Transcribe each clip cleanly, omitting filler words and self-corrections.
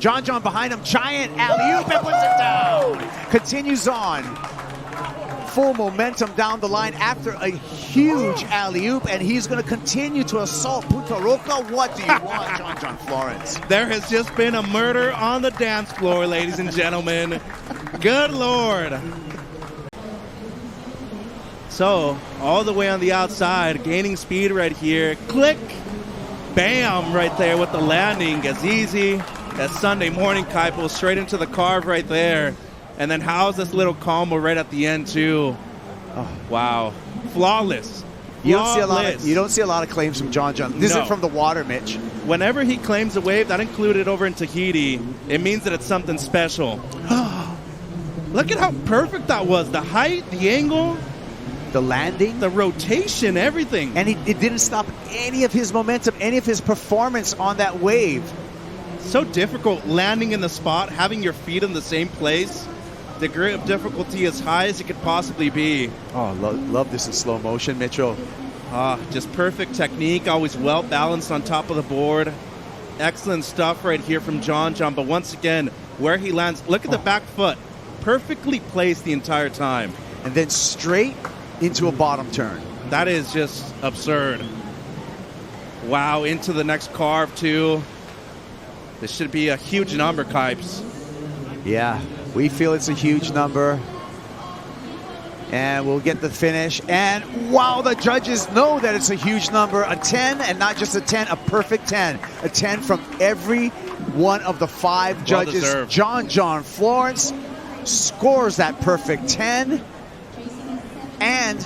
John behind him, giant alley-oop and puts it down. Continues on. Full momentum down the line after a huge alley-oop, and he's going to continue to assault Punta Roca. What do you want, John Florence? There has just been a murder on the dance floor, ladies and gentlemen. Good Lord. So, all the way on the outside, gaining speed right here. Click. Bam, right there with the landing. As easy as Sunday morning, Kaipo, straight into the carve right there. And then how's this little combo right at the end, too? Oh, wow. Flawless. You don't see a lot of claims from John. This isn't from the water, Mitch. Whenever he claims a wave, that included over in Tahiti, it means that it's something special. Look at how perfect that was. The height, the angle, the landing, the rotation, everything. And it didn't stop any of his momentum, any of his performance on that wave. So difficult landing in the spot, having your feet in the same place. Degree of difficulty as high as it could possibly be. Oh, love this in slow motion, Mitchell. Just perfect technique, always well balanced on top of the board. Excellent stuff right here from John. But once again, where he lands, look at the back foot. Perfectly placed the entire time. And then straight into a bottom turn. That is just absurd. Wow, into the next carve too. This should be a huge number, Kipes. Yeah, we feel it's a huge number. And we'll get the finish. And wow, the judges know that it's a huge number. A 10, and not just a 10, a perfect 10. A 10 from every one of the 5 judges. Well-deserved. John Florence scores that perfect 10. And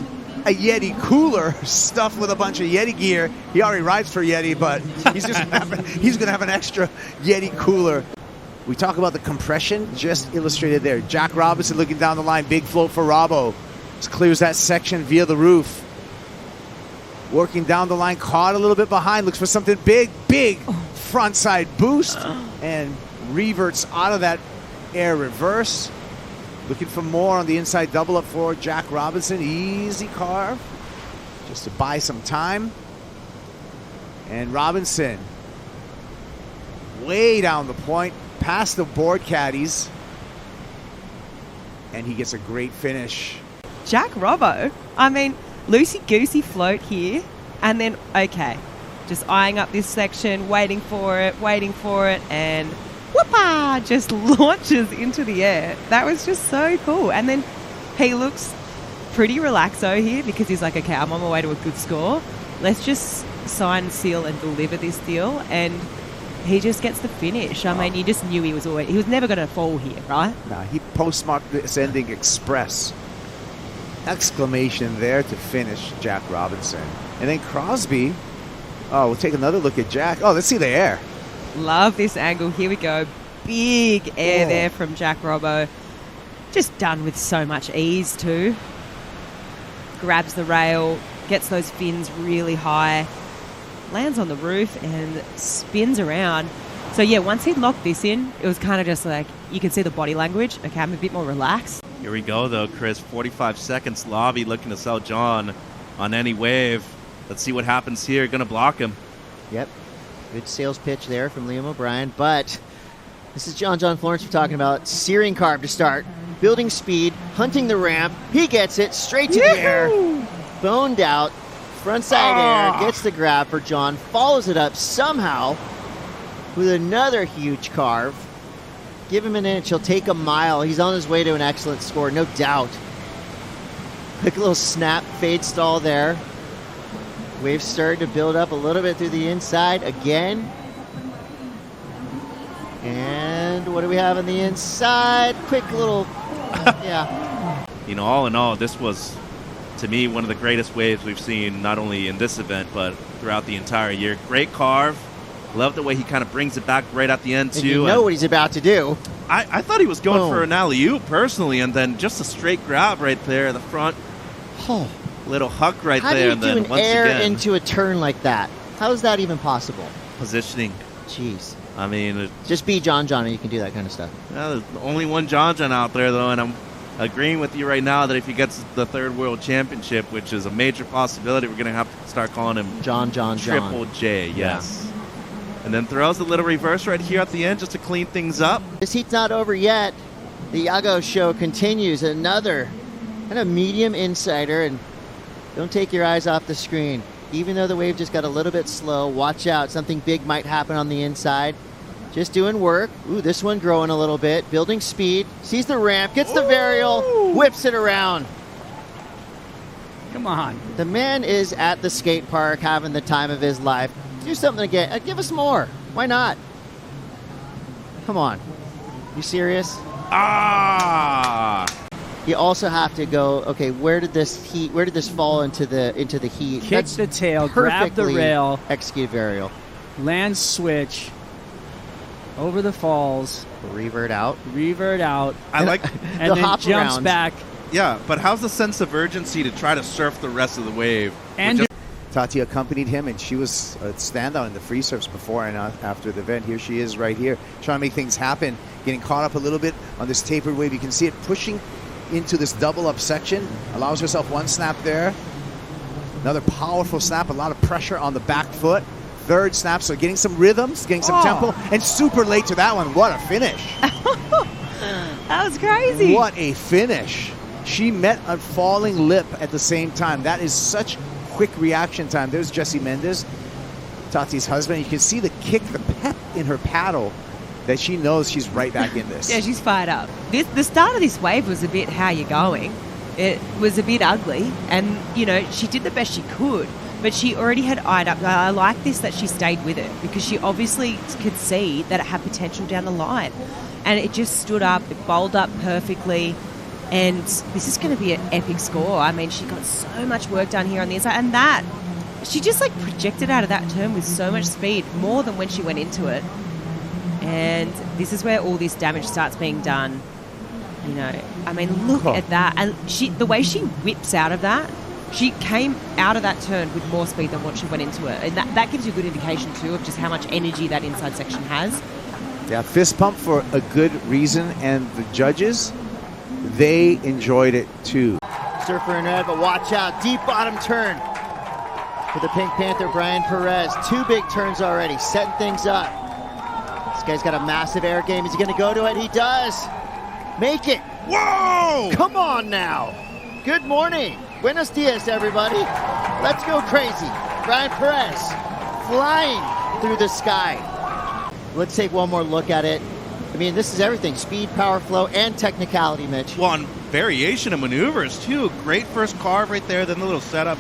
a Yeti cooler stuffed with a bunch of Yeti gear. He already rides for Yeti, but he's going to have an extra Yeti cooler. We talk about the compression, just illustrated there. Jack Robinson looking down the line, big float for Robbo. Just clears that section via the roof. Working down the line, caught a little bit behind, looks for something big frontside boost, and reverts out of that air reverse. Looking for more on the inside double up for Jack Robinson. Easy carve, just to buy some time. And Robinson, way down the point, past the board caddies. And he gets a great finish. Jack Robbo, I mean, loosey-goosey float here. And then, okay, just eyeing up this section, waiting for it, and whoopah, just launches into the air. That was just so cool. And then he looks pretty relaxo here because he's like, okay, I'm on my way to a good score. Let's just sign, seal, and deliver this deal. And he just gets the finish. I mean, you just knew he was never going to fall here, right? No, he postmarked this ending express. Exclamation there to finish Jack Robinson. And then Crosby. Oh, we'll take another look at Jack. Oh, let's see the air. Love this angle. Here we go. Big air there from Jack Robbo. Just done with so much ease too. Grabs the rail, gets those fins really high, lands on the roof and spins around. So yeah, once he'd locked this in, it was kind of just like, you can see the body language. Okay, I'm a bit more relaxed. Here we go though, Chris. 45 seconds. Lobby looking to sell John on any wave. Let's see what happens here. Gonna block him. Yep. Good sales pitch there from Liam O'Brien, but this is John Florence we're talking about. Searing carve to start, building speed, hunting the ramp. He gets it straight to the air, boned out, frontside air, gets the grab for John, follows it up somehow with another huge carve. Give him an inch, he'll take a mile. He's on his way to an excellent score, no doubt. Quick little snap, fade stall there. Waves starting to build up a little bit through the inside again. And what do we have on the inside? Quick little, yeah. You know, all in all, this was, to me, one of the greatest waves we've seen, not only in this event, but throughout the entire year. Great carve. Love the way he kind of brings it back right at the end, too. And you know what he's about to do. I thought he was going for an alley-oop, personally, and then just a straight grab right there in the front. Oh. Little huck right there, and then How do you do an air into a turn like that? How is that even possible? Positioning. Jeez. I mean, just be John and you can do that kind of stuff. Yeah, there's only one John out there, though, and I'm agreeing with you right now that if he gets the 3rd World Championship, which is a major possibility, we're going to have to start calling him John. Triple J, yes. And then throws a little reverse right here at the end just to clean things up. This heat's not over yet. The Yago show continues. Another kind of medium insider, and don't take your eyes off the screen. Even though the wave just got a little bit slow, watch out. Something big might happen on the inside. Just doing work. Ooh, this one growing a little bit. Building speed. Sees the ramp, gets the varial, whips it around. Come on. The man is at the skate park having the time of his life. Do something again. Give us more. Why not? Come on. You serious? Ah! You also have to go, okay, where did this fall into the heat? Kick That's the tail, grab the perfectly rail, executed varial. land switch, over the falls, Revert out. I like and then hop jumps around. back. Yeah, but how's the sense of urgency to try to surf the rest of the wave? And Tati accompanied him, and she was a standout in the free surfs before and after the event. Here she is right here, trying to make things happen, getting caught up a little bit on this tapered wave. You can see it pushing into this double up section, allows herself one snap there. Another powerful snap, a lot of pressure on the back foot. Third snap, so getting some rhythms, getting some tempo, and super late to that one. What a finish. That was crazy. What a finish. She met a falling lip at the same time. That is such quick reaction time. There's Jesse Mendez, Tati's husband. You can see the kick, the pep in her paddle, that she knows she's right back in this. Yeah, she's fired up. The start of this wave was a bit how you're going. It was a bit ugly, and, you know, she did the best she could, but she already had eyed up. I like this that she stayed with it, because she obviously could see that it had potential down the line. And it just stood up, it bowled up perfectly, and this is going to be an epic score. I mean, she got so much work done here on the inside, and that, she just like projected out of that turn with so much speed, more than when she went into it. And this is where all this damage starts being done. You know, I mean, look at that. And the way she whips out of that, she came out of that turn with more speed than what she went into it. And that gives you a good indication, too, of just how much energy that inside section has. Yeah, fist pump for a good reason, and the judges, they enjoyed it, too. Surfer in red, but watch out. Deep bottom turn for the Pink Panther, Bryan Perez. 2 big turns already, setting things up. This guy's got a massive air game. Is he going to go to it? He does. Make it. Whoa! Come on now. Good morning. Buenos dias, everybody. Let's go crazy. Bryan Perez flying through the sky. Let's take one more look at it. I mean, this is everything. Speed, power flow, and technicality, Mitch. Well, and variation of maneuvers, too. Great first carve right there, then the little setup.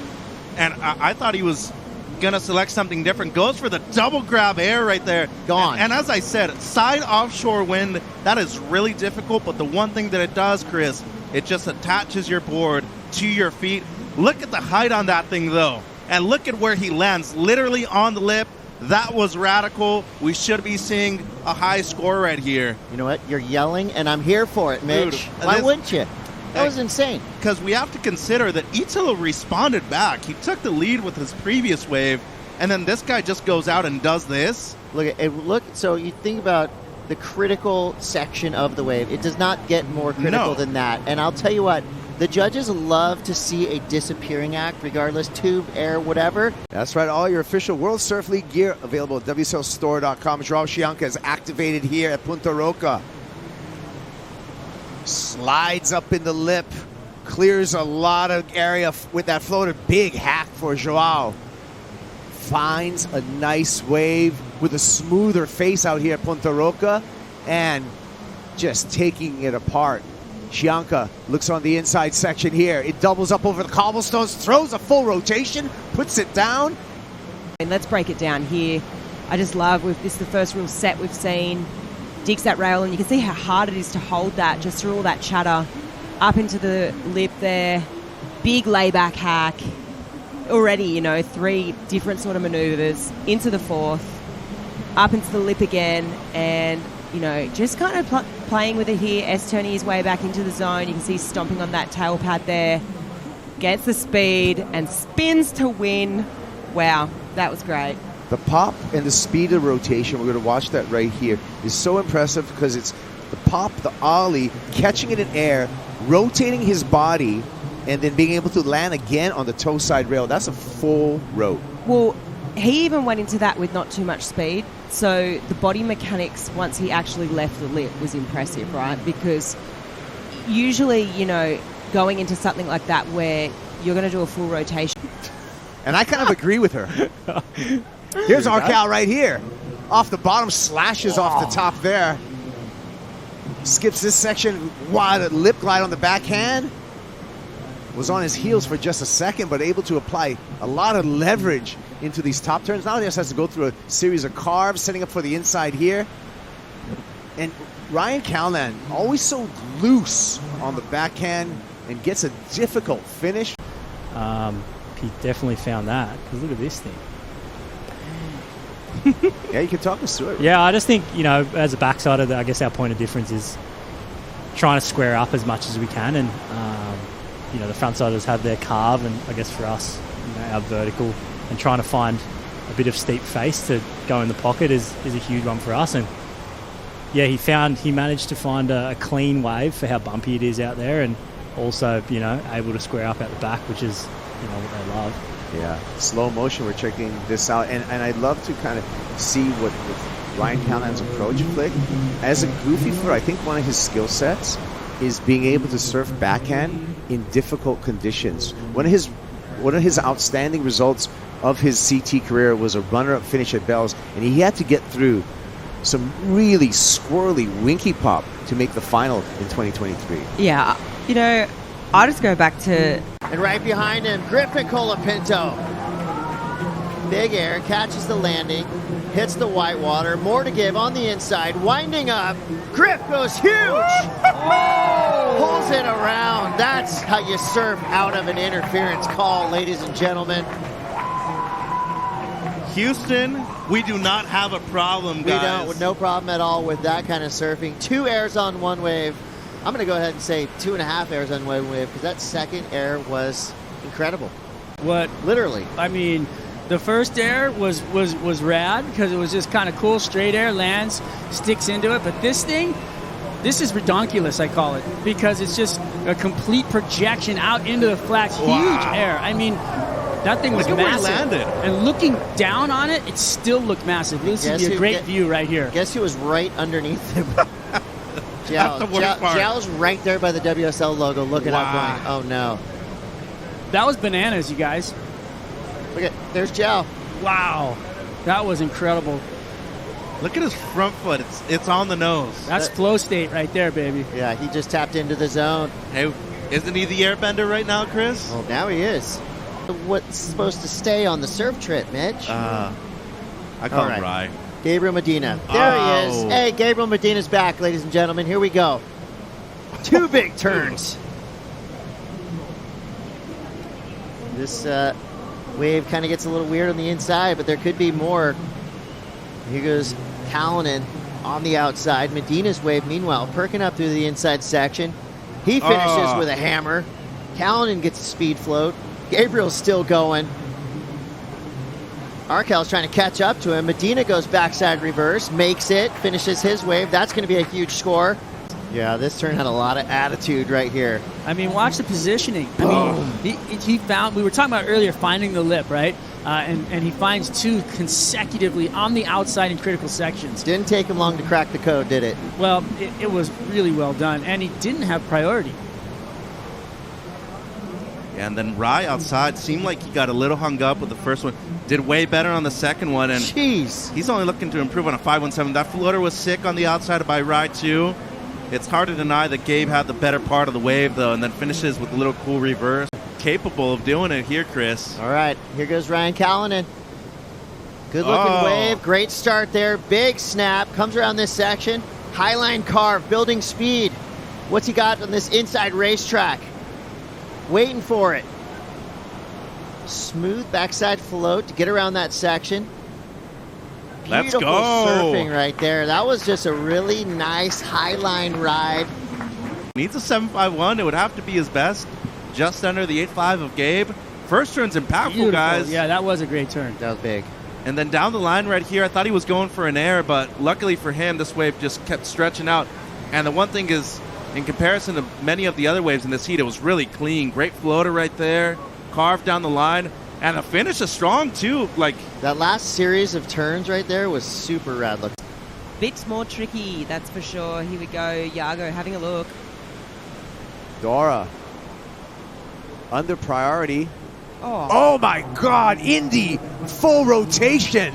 And I thought he was going to select something different. Goes for the double grab air right there. Gone. And as I said, side offshore wind, that is really difficult. But the one thing that it does, Chris, it just attaches your board to your feet. Look at the height on that thing, though. And look at where he lands, literally on the lip. That was radical. We should be seeing a high score right here. You know what? You're yelling, and I'm here for it, Mitch. Dude, Why wouldn't you? That was insane. Because we have to consider that Italo responded back. He took the lead with his previous wave, and then this guy just goes out and does this. Look. So you think about the critical section of the wave. It does not get more critical than that. And I'll tell you what, the judges love to see a disappearing act, regardless, tube, air, whatever. That's right. All your official World Surf League gear available at WSLstore.com. Joao Chianca is activated here at Punta Roca. Slides up in the lip. Clears a lot of area with that floater. Big hack for Joao. Finds a nice wave with a smoother face out here at Punta Roca. And just taking it apart. Chianca looks on the inside section here. It doubles up over the cobblestones, throws a full rotation, puts it down. And let's break it down here. I just love, this is the first real set we've seen. Digs that rail, and you can see how hard it is to hold that just through all that chatter. Up into the lip there. Big layback hack. Already, you know, 3 different sort of maneuvers. Into the 4th. Up into the lip again, and you know, just kind of playing with it here. S-turning his way back into the zone. You can see he's stomping on that tail pad there. Gets the speed and spins to win. Wow, that was great. The pop and the speed of rotation, we're going to watch that right here, is so impressive because it's the pop, the ollie, catching it in air, rotating his body, and then being able to land again on the toe side rail. That's a full rope. Well, he even went into that with not too much speed. So the body mechanics, once he actually left the lip, was impressive, right? Because usually, going into something like that where you're going to do a full rotation. And I kind of agree with her. Here's Arcal right here. Off the bottom, slashes off the top there. Skips this section, wide lip glide on the backhand. Was on his heels for just a second, but able to apply a lot of leverage into these top turns. Now he just has to go through a series of carves, setting up for the inside here. And Ryan Callinan, always so loose on the backhand and gets a difficult finish. He definitely found that, because look at this thing. Yeah, you can talk us through it. Yeah, I just think, as a backsider, I guess our point of difference is trying to square up as much as we can. And, the frontsiders have their carve, and I guess for us, our vertical, and trying to find a bit of steep face to go in the pocket is a huge one for us. And yeah, he managed to find a clean wave for how bumpy it is out there, and also, able to square up at the back, which is, what they love. Yeah, slow motion, we're checking this out. And I'd love to kind of see what Ryan Callinan's approach flick. As a goofy flirt, I think one of his skill sets is being able to surf backhand in difficult conditions. One of his outstanding results of his CT career was a runner-up finish at Bells, and he had to get through some really squirrely winky pop to make the final in 2023. Yeah, I just go back to... And right behind him, Griffin Colapinto. Big air, catches the landing, hits the whitewater. More to give on the inside, winding up. Griff goes huge. Pulls it around. That's how you surf out of an interference call, ladies and gentlemen. Houston, we do not have a problem, guys. We don't, no problem at all with that kind of surfing. 2 airs on one wave. I'm going to go ahead and say 2.5 airs on one wave, because that second air was incredible. Literally. I mean, the first air was rad, because it was just kind of cool. Straight air, lands, sticks into it. But this thing, this is redonkulous, I call it, because it's just a complete projection out into the flats. Huge air. I mean, that thing was massive. Landed. And looking down on it, it still looked massive. This is a great view right here. Guess who was right underneath him? Joao's right there by the WSL logo, looking up going, oh no. That was bananas, you guys. There's Joao. Wow. That was incredible. Look at his front foot. It's on the nose. That's flow state right there, baby. Yeah, he just tapped into the zone. Hey, isn't he the airbender right now, Chris? Well, now he is. What's supposed to stay on the surf trip, Mitch? I call him Rye. Gabriel Medina. There he is. Hey, Gabriel Medina's back, ladies and gentlemen. Here we go. 2 big turns. This wave kind of gets a little weird on the inside, but there could be more. Here goes Callinan on the outside. Medina's wave, meanwhile, perking up through the inside section. He finishes with a hammer. Callinan gets a speed float. Gabriel's still going. Arkel's trying to catch up to him. Medina goes backside reverse, makes it, finishes his wave. That's going to be a huge score. Yeah, this turn had a lot of attitude right here. I mean, watch the positioning. I mean, he found, we were talking about earlier, finding the lip, right? And he finds 2 consecutively on the outside in critical sections. Didn't take him long to crack the code, did it? Well, it was really well done, and he didn't have priority. And then Rye outside seemed like he got a little hung up with the first one. Did way better on the second one. And he's only looking to improve on a 5.17. That floater was sick on the outside by Rye, too. It's hard to deny that Gabe had the better part of the wave, though, and then finishes with a little cool reverse. Capable of doing it here, Chris. All right, here goes Ryan Callinan. Good-looking wave. Great start there. Big snap. Comes around this section. Highline carve. Building speed. What's he got on this inside racetrack? Waiting for it. Smooth backside float to get around that section. Let's Beautiful go. surfing right there. That was just a really nice highline ride. Needs a 7.51. It would have to be his best. Just under the 8.5 of Gabe. First turn's impactful, Beautiful. guys. Yeah, that was a great turn. That was big. And then down the line right here, I thought he was going for an air, but luckily for him, this wave just kept stretching out. And the one thing is, in comparison to many of the other waves in this heat, it was really clean. Great floater right there. Carved down the line. And the finish is strong, too. Like, That last series of turns right there was super rad looking. Bit more tricky, that's for sure. Here we go, Yago having a look. Dora under priority. Oh, Oh my God, Indy, full rotation.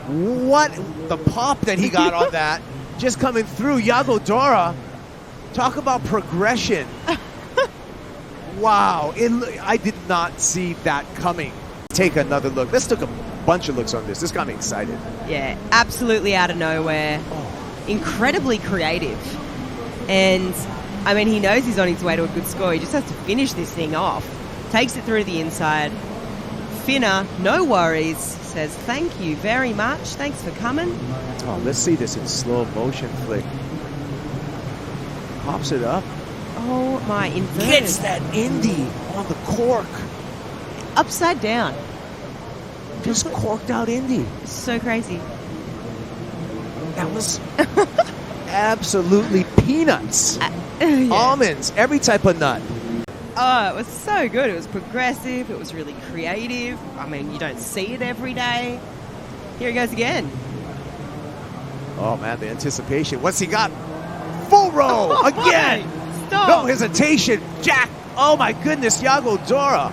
What the pop that he got on that. Just coming through, Yago Dora. Talk about progression. Wow, I did not see that coming. Take another look. Let's take a bunch of looks on this. This got me excited. yeah, absolutely out of nowhere. Incredibly creative. And, I mean, he knows he's on his way to a good score. He just has to finish this thing off. Takes it through the inside. Finna, no worries, says thank you very much. Thanks for coming. Oh, let's see this in slow motion flick. Pops it up. Oh, my inverted. Gets that Indy on the cork. Upside down. Just corked out Indy. So crazy. That was absolutely peanuts. Yeah. Almonds, every type of nut. Oh, it was so good. It was progressive. It was really creative. I mean, you don't see it every day. Here he goes again. Oh man, the anticipation. What's he got? Full row again. Stop. No hesitation. Jack. Oh my goodness, Yago Dora.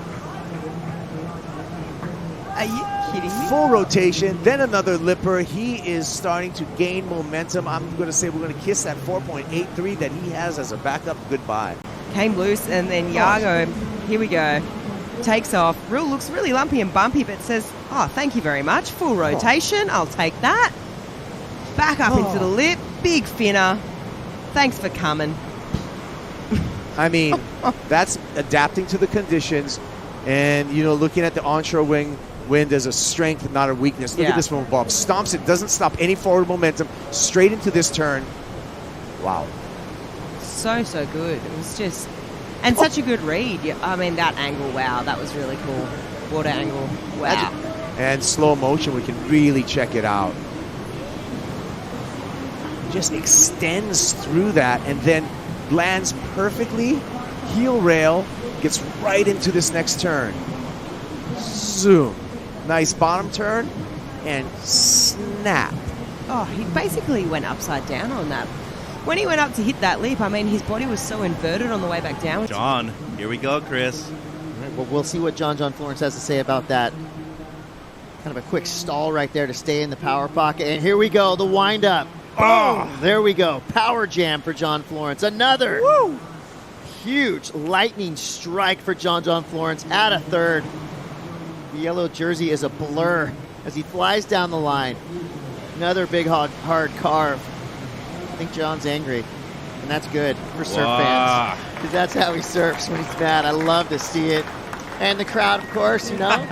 Are you kidding me? Full rotation, then another lipper. He is starting to gain momentum. I'm going to say we're going to kiss that 4.83 that he has as a backup goodbye. Came loose, and then Yago, here we go, takes off. Looks really lumpy and bumpy, but says, oh, thank you very much. Full rotation. I'll take that. Back up into the lip. Big finner. Thanks for coming. I mean, that's adapting to the conditions and, you know, looking at the onshore wind as a strength, not a weakness. Look at this one, Bob. Stomps it, doesn't stop any forward momentum, straight into this turn. Wow. So good. It was just, and such a good read. Yeah, I mean, that angle, wow, that was really cool. Water angle, wow. And slow motion, we can really check it out. Just extends through that and then lands perfectly, heel rail, gets right into this next turn. Zoom. Nice bottom turn and snap. Oh, he basically went upside down on that. When he went up to hit that leap, I mean, his body was so inverted on the way back down. John, here we go, Chris. All right, well, we'll see what John Florence has to say about that. Kind of a quick stall right there to stay in the power pocket. And here we go, the wind-up. Oh, there we go. Power jam for John Florence. Another huge lightning strike for John Florence at a third. The yellow jersey is a blur as he flies down the line. Another big hard carve. I think John's angry, and that's good for surf fans because that's how he surfs when he's mad. I love to see it. And the crowd, of course, you know, I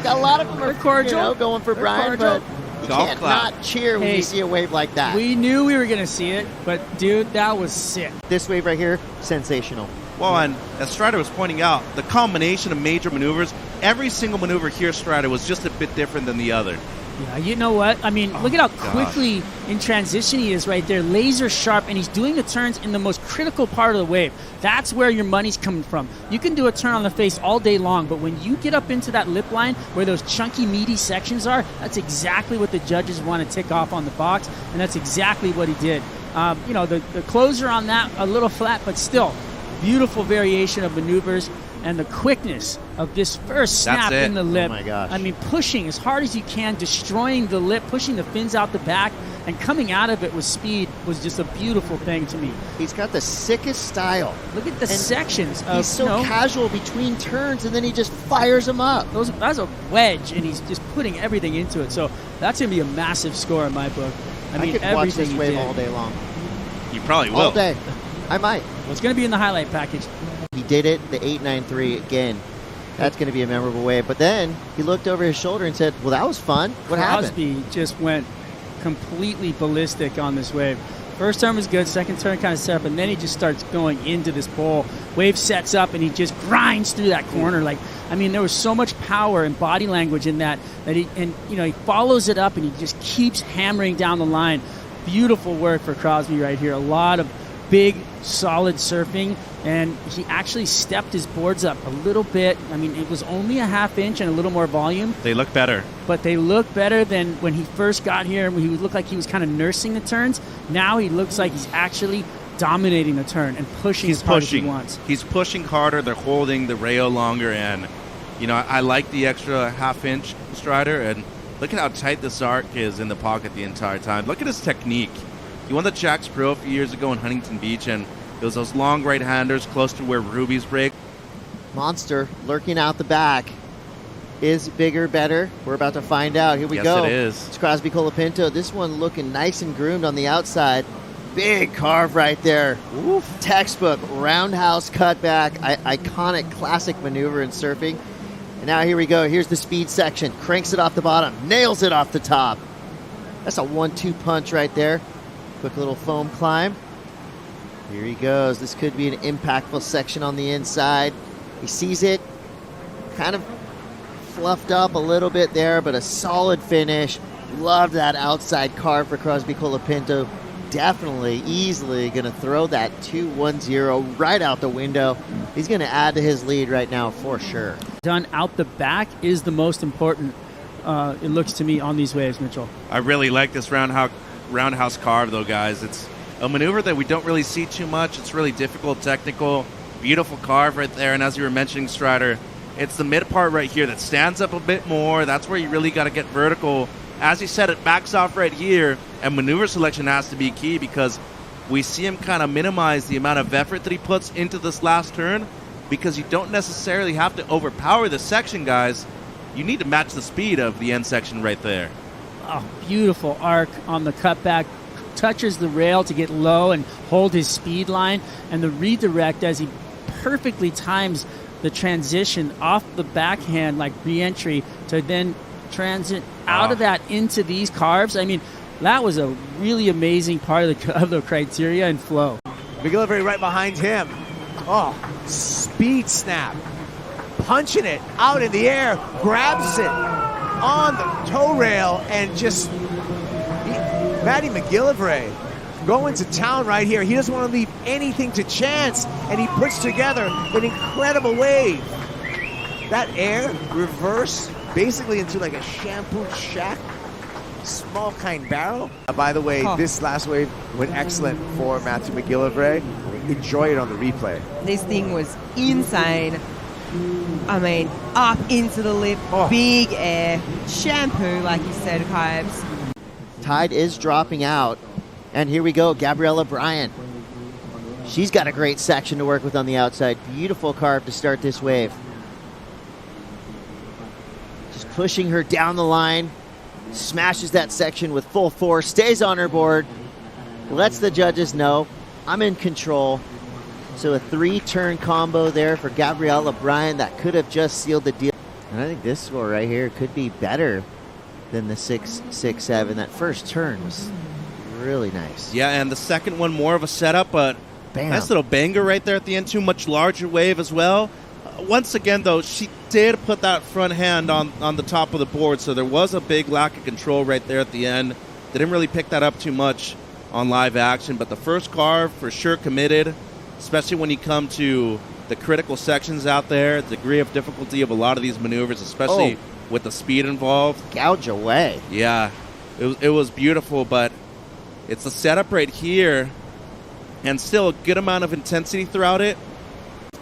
got a lot of them are cordial, you know, going for Bryan, but you can't not cheer when you see a wave like that. We knew we were going to see it, but, dude, that was sick. This wave right here, sensational. Well, and as Strider was pointing out, the combination of major maneuvers, every single maneuver here, Strider, was just a bit different than the other. Yeah, you know what? I mean, look at how quickly in transition he is right there. Laser sharp, and he's doing the turns in the most critical part of the wave. That's where your money's coming from. You can do a turn on the face all day long, but when you get up into that lip line where those chunky, meaty sections are, that's exactly what the judges want to tick off on the box, and that's exactly what he did. You know, the closer on that, a little flat, but still, beautiful variation of maneuvers. And the quickness of this first snap in the lip. Oh my gosh. I mean, pushing as hard as you can, destroying the lip, pushing the fins out the back, and coming out of it with speed was just a beautiful thing to me. He's got the sickest style. Look at the sections. He's so casual between turns, and then he just fires them up. That's a wedge, and he's just putting everything into it. So that's going to be a massive score in my book. I mean, could watch this wave all day long. You probably will. All day. I might. Well, it's going to be in the highlight package. He did it, the 893 again. That's going to be a memorable wave. But then he looked over his shoulder and said, well, that was fun. What happened? Crosby just went completely ballistic on this wave. First turn was good, second turn kind of set up, and then he just starts going into this bowl. Wave sets up, and he just grinds through that corner. Like, I mean, there was so much power and body language in that he follows it up, and he just keeps hammering down the line. Beautiful work for Crosby right here. A lot of big, solid surfing, and he actually stepped his boards up a little bit. I mean, it was only a half inch and a little more volume. They look better. But they look better than when he first got here. He looked like he was kind of nursing the turns. Now he looks like he's actually dominating the turn and pushing as hard as he wants. He's pushing harder. They're holding the rail longer, and I like the extra half-inch strider. And look at how tight this arc is in the pocket the entire time. Look at his technique. He won the Jacks Pro a few years ago in Huntington Beach, and it was those long right-handers close to where Ruby's break. Monster lurking out the back. Is bigger better? We're about to find out. Here we go. Yes, it is. It's Crosby Colapinto. This one looking nice and groomed on the outside. Big carve right there. Oof. Textbook roundhouse cutback. Iconic classic maneuver in surfing. And now here we go. Here's the speed section. Cranks it off the bottom. Nails it off the top. That's a 1-2 punch right there. Quick little foam climb. Here he goes. This could be an impactful section on the inside. He sees it. Kind of fluffed up a little bit there, but a solid finish. Loved that outside carve for Crosby Colapinto. Definitely, easily going to throw that 2-1-0 right out the window. He's going to add to his lead right now for sure. Done out the back is the most important, it looks to me, on these waves, Mitchell. I really like this roundhouse carve, though, guys. It's a maneuver that we don't really see too much. It's really difficult, technical, beautiful carve right there. And as you were mentioning, Strider, it's the mid part right here that stands up a bit more. That's where you really got to get vertical. As you said, it backs off right here, and maneuver selection has to be key because we see him kind of minimize the amount of effort that he puts into this last turn because you don't necessarily have to overpower this section, guys. You need to match the speed of the end section right there. Oh, beautiful arc on the cutback. Touches the rail to get low and hold his speed line, and the redirect as he perfectly times the transition off the backhand, like re-entry, to then transit out of that into these carves. I mean, that was a really amazing part of the criteria and flow. McGillivray right behind him. Oh, speed snap. Punching it out in the air, grabs it on the toe rail, and just Matty McGillivray going to town right here. He doesn't want to leave anything to chance, and he puts together an incredible wave. That air reverse basically into like a shampoo shack, small kind barrel. By the way, this last wave went excellent for Matthew McGillivray. Enjoy it on the replay. This thing was insane. I mean, up into the lip, big air, shampoo, like you said, Kibes. Tide is dropping out. And here we go, Gabriela Bryan. She's got a great section to work with on the outside. Beautiful carve to start this wave. Just pushing her down the line. Smashes that section with full force. Stays on her board. Lets the judges know I'm in control. So a 3-turn combo there for Gabriela Bryan that could have just sealed the deal. And I think this score right here could be better than the 6-6-7. That first turn was really nice. Yeah, and the second one more of a setup, but nice little banger right there at the end too. Much larger wave as well. Once again, though, she did put that front hand on the top of the board, so there was a big lack of control right there at the end. Didn't really pick that up too much on live action, but the first carve for sure committed, especially when you come to the critical sections out there, the degree of difficulty of a lot of these maneuvers, especially with the speed involved. Gouge away. Yeah, it was beautiful, but it's the setup right here and still a good amount of intensity throughout it.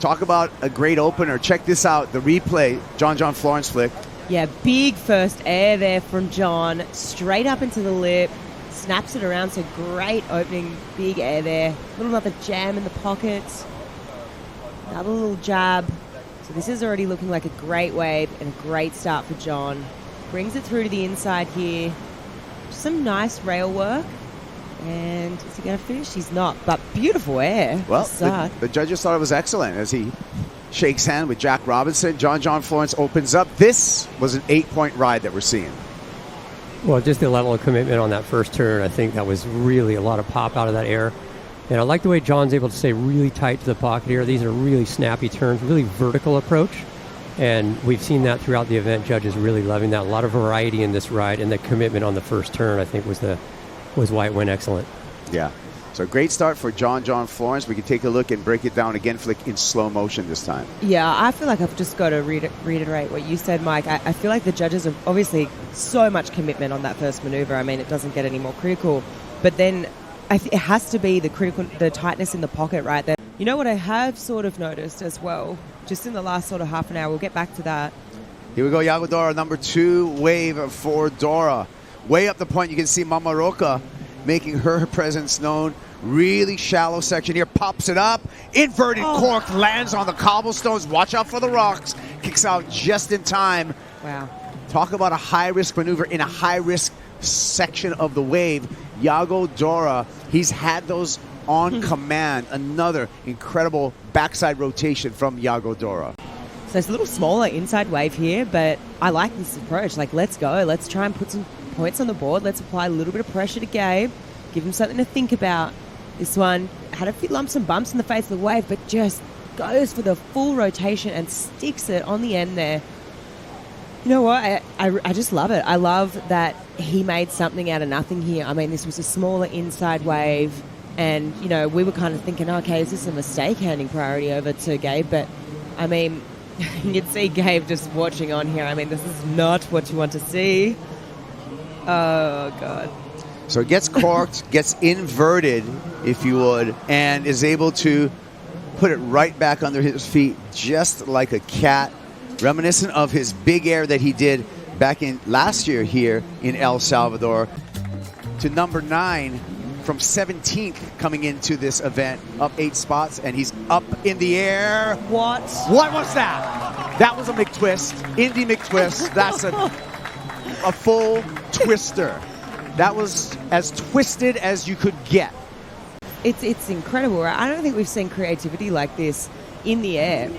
Talk about a great opener. Check this out, the replay. John Florence flick. Yeah, big first air there from John. Straight up into the lip. Snaps it around, so great opening, big air there. Little another jam in the pockets. Another little jab. So this is already looking like a great wave and a great start for John. Brings it through to the inside here. Some nice rail work. And is he going to finish? He's not, but beautiful air. Well, the judges thought it was excellent as he shakes hand with Jack Robinson. John Florence opens up. This was an 8-point ride that we're seeing. Well, just the level of commitment on that first turn, I think that was really a lot of pop out of that air. And I like the way John's able to stay really tight to the pocket here. These are really snappy turns, really vertical approach. And we've seen that throughout the event. Judges really loving that. A lot of variety in this ride, and the commitment on the first turn, I think, was why it went excellent. Yeah. So great start for John Florence. We can take a look and break it down again, flick in slow motion this time. Yeah, I feel like I've just got to reiterate what you said, Mike. I feel like the judges have obviously so much commitment on that first maneuver. I mean, it doesn't get any more critical. But then it has to be the tightness in the pocket, right? That, you know what I have sort of noticed as well, just in the last sort of half an hour, we'll get back to that. Here we go, Yago Dora, number 2 wave for Dora. Way up the point, you can see Mama Roca making her presence known. Really shallow section here, pops it up. Inverted cork lands on the cobblestones. Watch out for the rocks. Kicks out just in time. Wow. Talk about a high-risk maneuver in a high-risk section of the wave. Yago Dora, he's had those on command. Another incredible backside rotation from Yago Dora. So it's a little smaller inside wave here, but I like this approach. Like, let's go. Let's try and put some points on the board. Let's apply a little bit of pressure to Gabe. Give him something to think about. This one had a few lumps and bumps in the face of the wave, but just goes for the full rotation and sticks it on the end there. You know what? I just love it. I love that he made something out of nothing here. I mean, this was a smaller inside wave, and, you know, we were kind of thinking, okay, is this a mistake handing priority over to Gabe? But, I mean, you'd see Gabe just watching on here. I mean, this is not what you want to see. Oh, God. So it gets corked, gets inverted, if you would, and is able to put it right back under his feet, just like a cat, reminiscent of his big air that he did back in last year here in El Salvador. To number 9 from 17th coming into this event, up 8 spots, and he's up in the air. What? What was that? That was a McTwist, Indy McTwist. That's a full twister. That was as twisted as you could get. It's incredible, right? I don't think we've seen creativity like this in the air.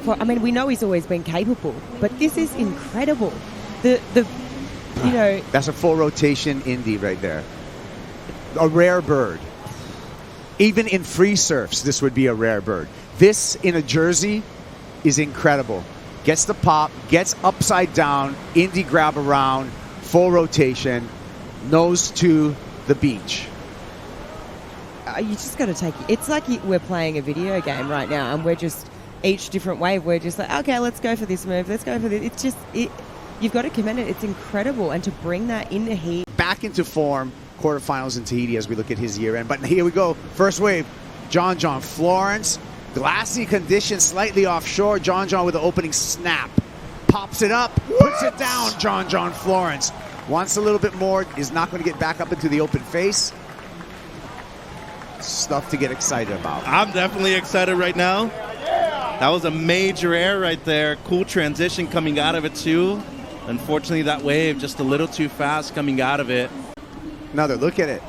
I mean, we know he's always been capable, but this is incredible. You know, that's a full rotation Indy right there. A rare bird. Even in free surfs, this would be a rare bird. This in a jersey is incredible. Gets the pop, gets upside down, Indy grab around, full rotation. Nose to the beach. You just got to take it. It's like we're playing a video game right now, and we're just each different wave. We're just like, okay, let's go for this move. Let's go for this. It's just you've got to commend it. It's incredible, and to bring that in the heat, back into form. Quarterfinals in Tahiti as we look at his year end. But here we go. First wave. John Florence. Glassy conditions, slightly offshore. John with the opening snap. Pops it up. Puts it down. John Florence. Wants a little bit more, is not going to get back up into the open face. Stuff to get excited about. I'm definitely excited right now. That was a major air right there. Cool transition coming out of it too. Unfortunately, that wave just a little too fast coming out of it. Another look at it.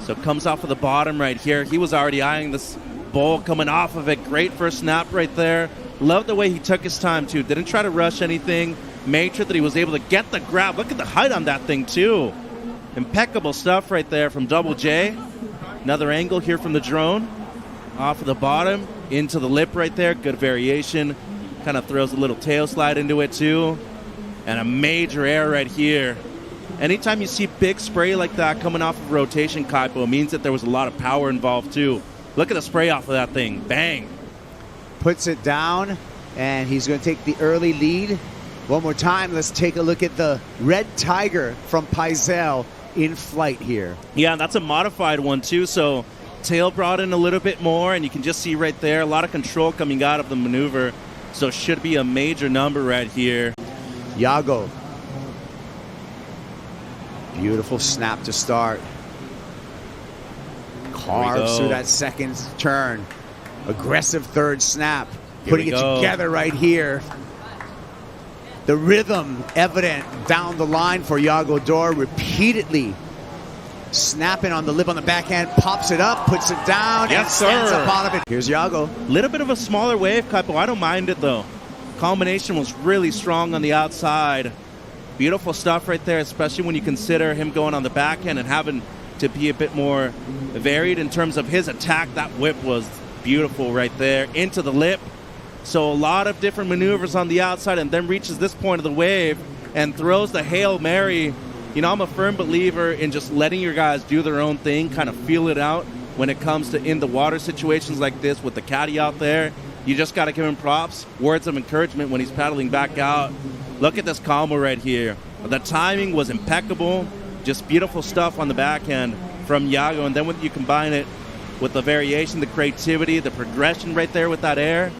So it comes off of the bottom right here. He was already eyeing this bowl coming off of it. Great first snap right there. Love the way he took his time too. Didn't try to rush anything. Made sure that he was able to get the grab. Look at the height on that thing, too. Impeccable stuff right there from Double J. Another angle here from the drone. Off of the bottom, into the lip right there. Good variation. Kind of throws a little tail slide into it, too. And a major air right here. Anytime you see big spray like that coming off of rotation, Kaipo, it means that there was a lot of power involved, too. Look at the spray off of that thing. Bang. Puts it down, and he's going to take the early lead. One more time, let's take a look at the Red Tiger from Paisel in flight here. Yeah, that's a modified one too, so tail brought in a little bit more, and you can just see right there a lot of control coming out of the maneuver, so it should be a major number right here. Yago. Beautiful snap to start. Carves through that second turn. Aggressive third snap. Putting it together right here. The rhythm evident down the line for Yago Dora, repeatedly snapping on the lip on the backhand, pops it up, puts it down, and stands up out of it. Here's Yago. Little bit of a smaller wave, Kaipo. I don't mind it, though. Combination was really strong on the outside. Beautiful stuff right there, especially when you consider him going on the backhand and having to be a bit more varied in terms of his attack. That whip was beautiful right there. Into the lip. So a lot of different maneuvers on the outside, and then reaches this point of the wave and throws the Hail Mary. You know, I'm a firm believer in just letting your guys do their own thing, kind of feel it out. when it comes to in the water situations like this with the caddy out there. You just got to give him props, words of encouragement when he's paddling back out. Look at this combo right here. The timing was impeccable. Just beautiful stuff on the backhand from Yago. And then when you combine it with the variation, the creativity, the progression right there with that air,